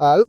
Hello,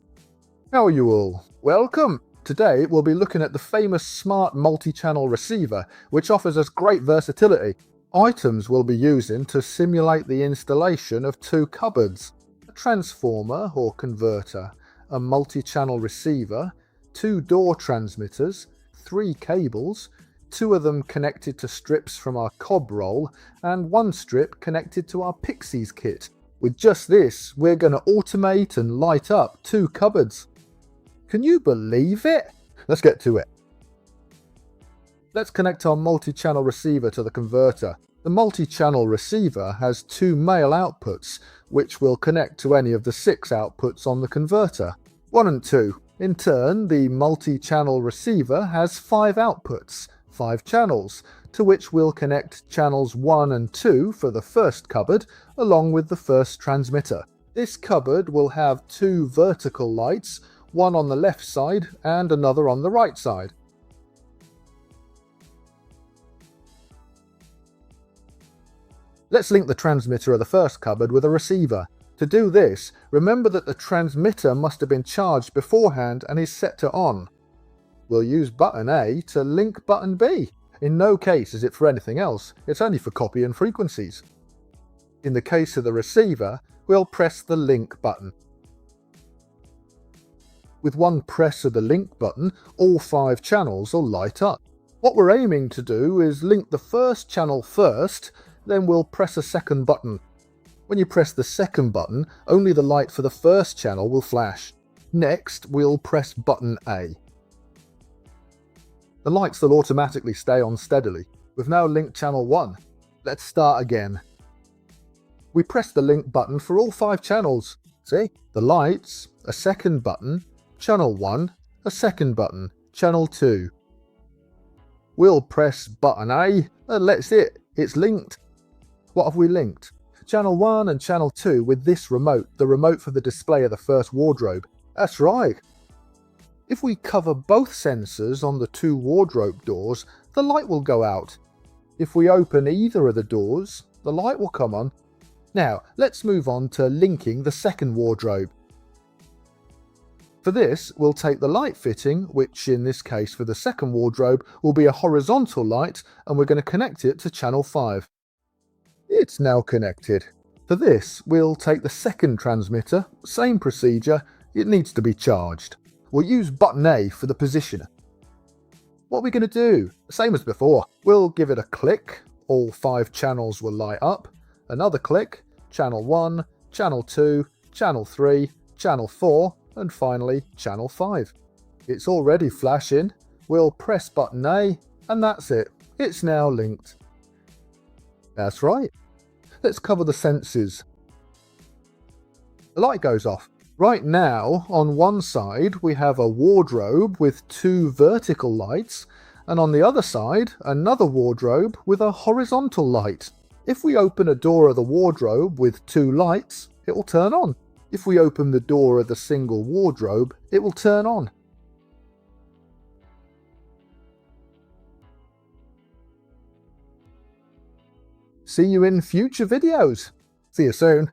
how are you all? Welcome! Today we'll be looking at the famous smart multi-channel receiver, which offers us great versatility. Items we'll be using to simulate the installation of two cupboards, a transformer or converter, a multi-channel receiver, two door transmitters, three cables, two of them connected to strips from our cob roll, and one strip connected to our Pyxis kit. With just this, we're going to automate and light up two cupboards. Can you believe it? Let's get to it. Let's connect our multi-channel receiver to the converter. The multi-channel receiver has two male outputs, which will connect to any of the 6 outputs on the converter. 1 and 2. In turn, the multi-channel receiver has 5 outputs, 5 channels, to which we'll connect channels 1 and 2 for the first cupboard, along with the first transmitter. This cupboard will have 2 vertical lights, one on the left side and another on the right side. Let's link the transmitter of the first cupboard with a receiver. To do this, remember that the transmitter must have been charged beforehand and is set to on. We'll use button A to link button B. In no case is it for anything else, it's only for copying frequencies. In the case of the receiver, we'll press the link button. With one press of the link button, all 5 channels will light up. What we're aiming to do is link the first channel first, then we'll press a second button. When you press the second button, only the light for the first channel will flash. Next, we'll press button A. The lights will automatically stay on steadily. We've now linked channel 1. Let's start again. We press the link button for all 5 channels. See? The lights, a second button, channel 1, a second button, channel 2. We'll press button A, and that's it. It's linked. What have we linked? Channel 1 and channel 2 with this remote, the remote for the display of the first wardrobe. That's right. If we cover both sensors on the 2 wardrobe doors, the light will go out. If we open either of the doors, the light will come on. Now, let's move on to linking the second wardrobe. For this, we'll take the light fitting, which in this case for the second wardrobe will be a horizontal light, and we're going to connect it to channel 5. It's now connected. For this, we'll take the second transmitter, same procedure, it needs to be charged. We'll use button A for the positioner. What are we going to do? Same as before. We'll give it a click, all 5 channels will light up. Another click, channel 1, channel 2, channel 3, channel 4, and finally channel 5. It's already flashing. We'll press button A, and that's it. It's now linked. That's right. Let's cover the sensors. The light goes off. Right now, on one side, we have a wardrobe with 2 vertical lights, and on the other side, another wardrobe with a horizontal light. If we open a door of the wardrobe with 2 lights, it will turn on. If we open the door of the single wardrobe, it will turn on. See you in future videos. See you soon.